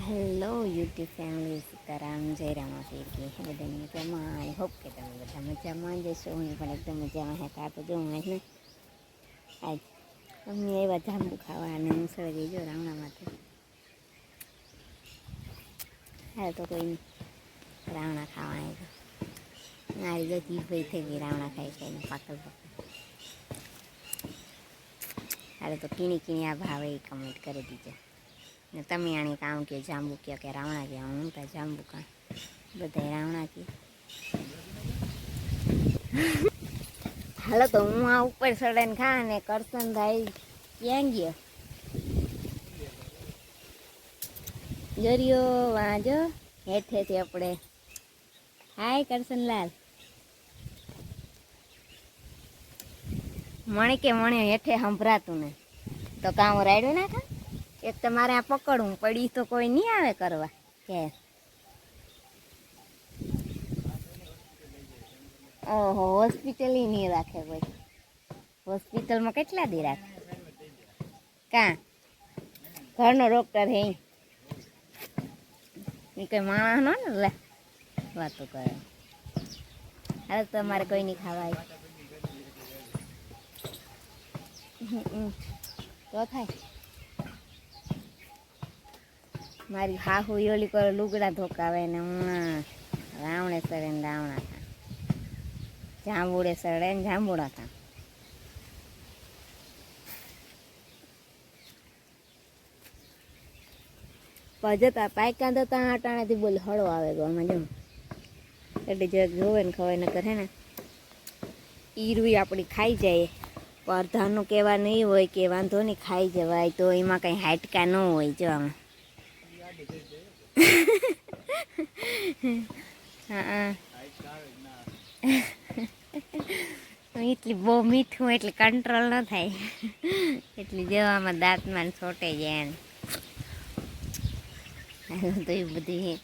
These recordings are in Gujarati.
હેલો યુટ્યુબ ફેમિલી, સીતારામ, જય રામાપીર કે બધાને મજામાં. આઈ હોપ કે તમે બધા મજામાં જશો. હું પણ એકદમ મજામાં હતા. તો જો હું ને આજ અમે એવા જાંબુ ખાવા અને મુસળ ગઈ જો રાવણામાંથી. હા તો કોઈ રાવણા ખાવા આવે તો મારી જો જીભ થઈ ગઈ રાવણા ખાઈ ખાઈને પાકલ પાકલ. હારે તો કીણી કીણી આ ભાવે એ કમેન્ટ કરી દીજો. ને તમે આને કામ કે જાંબુ કહો કે રાવણા કહો, હું તો જાંબુ કાં બધા રાવણા કહે. હાલો તો હું આ ઉપર ચડાઈને ખા ને કરશનભાઈ ક્યાં ગયો જરિયો વાંજો હેઠેથી આપણે. હાય કરશનલાલ. મણે કે મણે હેઠે સંભળાતું ને તો કામ રાડ્યું ના ખા. એક તમારે આ પકડવું પડી તો કોઈ નહીં આવે કરવા કે. ઓહો, હોસ્પિટલ નહીં રાખે કોઈ. હોસ્પિટલમાં કેટલા દી રાખે? કાં ઘરનો ડૉક્ટર હે એ કંઈ માણસ ને લે વાતો કરે. હાલ તમારે કોઈ નહીં ખાવાય તો થાય. મારી હાહુ યોલી કરે લુગડા ધોકાવે ને હું રાવણે સડે ને રાવણા ખા, જાંબુડે સડે ને જાંબુડા ખા. જતા પાયકા જતા અટાણેથી બોલ હળો આવે ગો આમાં જો એટલે જે જોવે ને ખવાય ન કરે ને ઈરવી આપણી ખાઈ જાય. અડધાનું કહેવા નહીં હોય કે વાંધો નહીં ખાઈ જવાય, તો એમાં કંઈ હાડકા ન હોય જો આમાં. હા એટલી બહુ મીઠું એટલે કંટ્રોલ ન થાય એટલે જેવામાં દાંતમાં છોટે જાય ને. તો એ બધી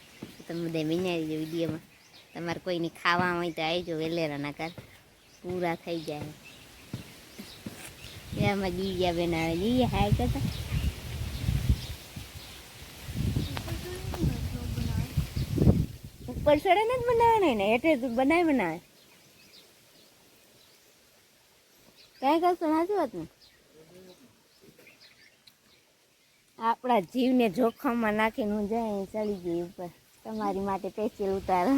તમે બધા વિનારી જો વિડીયોમાં. તમારે કોઈને ખાવા હોય તો આવજો વેલેરાના કર પૂરા થઈ જાય. એમાં દીયા બનાવે દીયા હાય કરતા ઉપર ચડે ને જ બનાવે ને હેઠે બનાવે કાંઈ કરશો સાચી વાત ને. આપણા જીવને જોખમમાં નાખીને હું જાય ચડી ગઈ ઉપર તમારી માટે સ્પેશિયલ ઉતારો.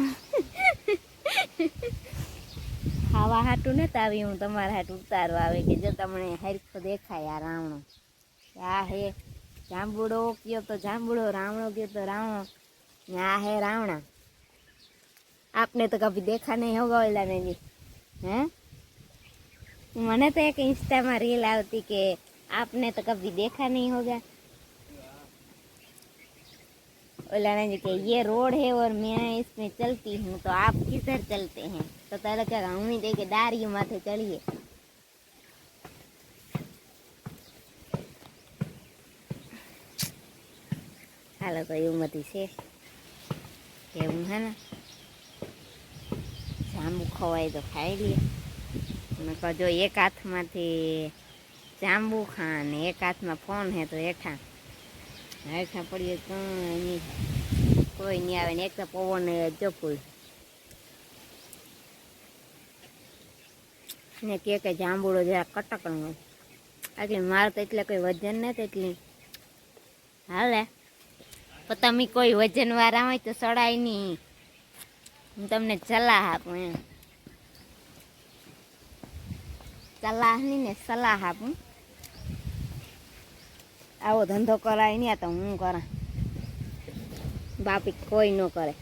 ખાવા હાટું ને તો આવી હું તમારા હાટું ઉતારવા આવે કે જો તમને હરખો દેખાય આ રાવણો. આ હે જાંબુડો કયો તો જાંબુડો, રાવણો કયો તો રાવણો. આ હે રાવણા. आपने तो कभी देखा नहीं होगा ओला ने जी हैं. मैंने तो एक इंस्टा में रील आती कि आपने तो कभी देखा नहीं होगा. ओला ने जी कि ये रोड है और मैं इसमें चलती हूँ तो आप किधर चलते हैं. तो तारा क्या हम ही देखे दारी माथे चढ़िए. हालो तो એવું મતી છે કેવું હે ને. જાંબુ ખવાય તો ખાઈ લઈએ. જો એક હાથમાંથી જાંબુ ખા ને એક હાથમાં ફોન હે તો હેઠા હેઠા પડીએ કંઈ કોઈ નહીં આવે ને. એક તો પવન જો ફૂલ ને કે જાંબુડો જરા કટકણો. એટલે મારે તો એટલે કોઈ વજન નથી એટલી હાલે. તો તમે કોઈ વજનવાળા હોય તો સડાય નહીં. હું તમને સલાહ આપું એમ. સલાહ નહીં ને સલાહ આપું. આવો ધંધો કરાય નહીં તો હું કરા. બાપી કોઈ ન કરે.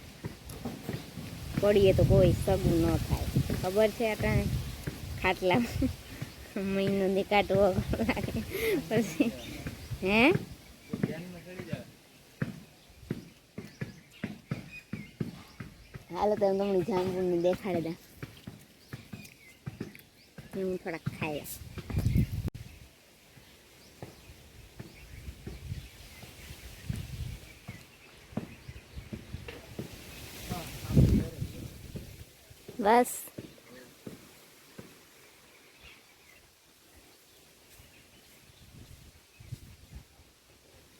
પડીએ તો કોઈ સગું ન થાય. ખબર છે અટાણે ખાટલા મહિનો દેખાટવો લાગે પછી હે. હાલો તો તમને જાંબુને દેખાડે દા. હું થોડાક ખાઈ બસ.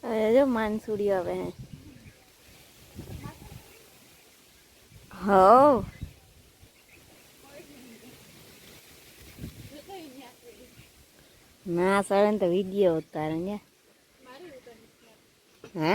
હવે જો માનસુડીઓ આવે હે હો ના સળન તો વિડીયો ઉતારે ને હે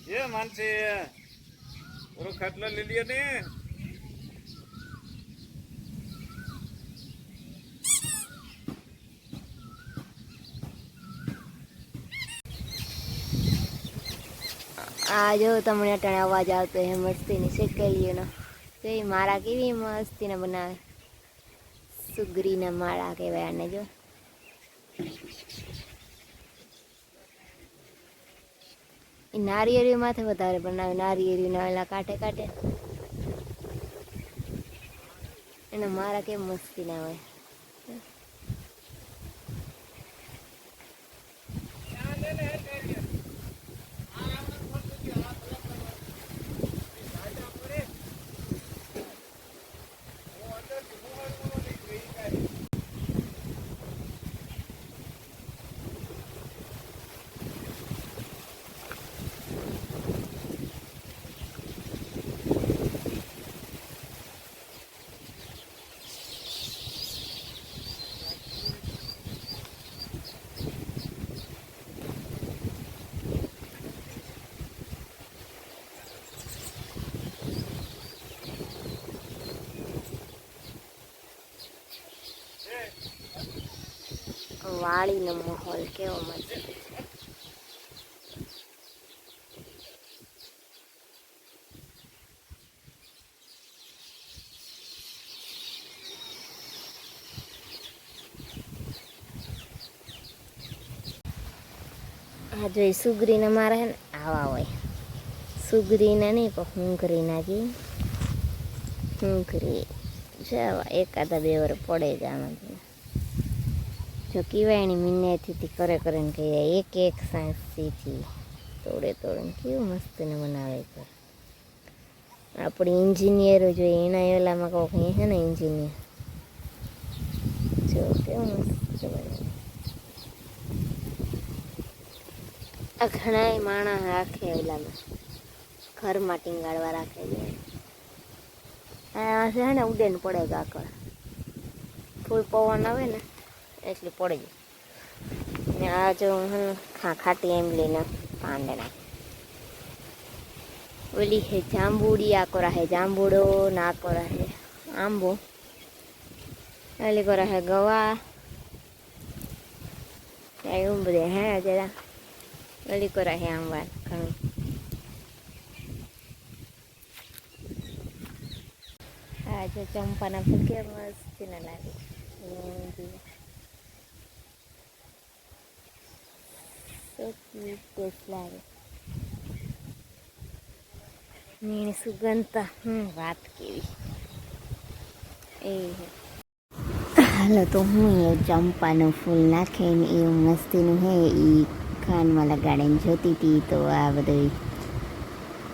ये मानसे ओरो खाटला ले लिया ने આ જો તમને અટાણે અવાજ આવતો હે મસ્તીની શેકેલીઓનો તો એ માળા કેવી મસ્તીને બનાવે સુગરીના માળા કહેવાય આને જો એ નારિયેળી માથે વધારે બનાવે નારિયેળીના ઓલા કાંઠે કાંઠે એના માળા કેમ મસ્તી ના હોય વાળીનો માહોલ કેવો મસ્ત આ જો સુગરીના મારા હે ને આવા હોય સુગરીના નહીં પણ હુંઘરીના જે હુંઘરી જવા એકાદા બે વાર પડે જ આમાંથી જો કીવાયણી મિનેથી કરે કરે ને કહે એક એક સાંસીથી તોડે તોડે કેવું મસ્ત ને બનાવે છે આપણી એન્જિનિયરો જોઈએ એના એલામાં કહું કંઈ હે ને એન્જિનિયર જો કેવું મસ્ત બનાવે આ ઘણા માણસ રાખે ઓલામાં ઘરમાં ટીંગાડવા રાખે છે આ છે ને ઉડે ને પડે કાકડ ફૂલ પવન આવે ને એટલી પડી ને આ જો ખાટી એમ લઈને પાંડે નાખે ઓલી હે જાંબુડી આ કોરા હે જાંબુડો ના કોરા હે આંબો ઓલી કોરા હે ગવા એવું બધે હે જરા ઓલી કોરા હે આંબા ઘણું આ જો ચંપાના ફૂલ કે મસ્ત ના લાગે so cute ટેસ્ટ લાગે ની સુગંધતા વાત કેવી એ હાલો તો હું એ ચંપાનું ફૂલ નાખીને એવું મસ્તીનું હે એ કાનમાં લગાડીને જોતી હતી તો આ બધું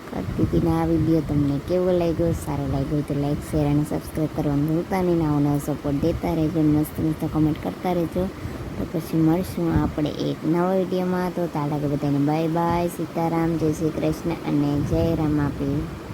કરતી હતી ને આ વિડીયો તમને કેવો લાગ્યો સારો લાગ્યો તો લાઈક શેર અને સબસ્ક્રાઈબ કરવાનું ભૂલતા નહીં નવો નવો સપોર્ટ દેતા રહેજો મસ્ત મસ્ત કમેન્ટ કરતા રહેજો તો પછી મળશું આપણે એક નવા વિડીયોમાં તો તાળા કે બધાને બાય બાય સીતારામ જય શ્રી કૃષ્ણ અને જય રામાપીર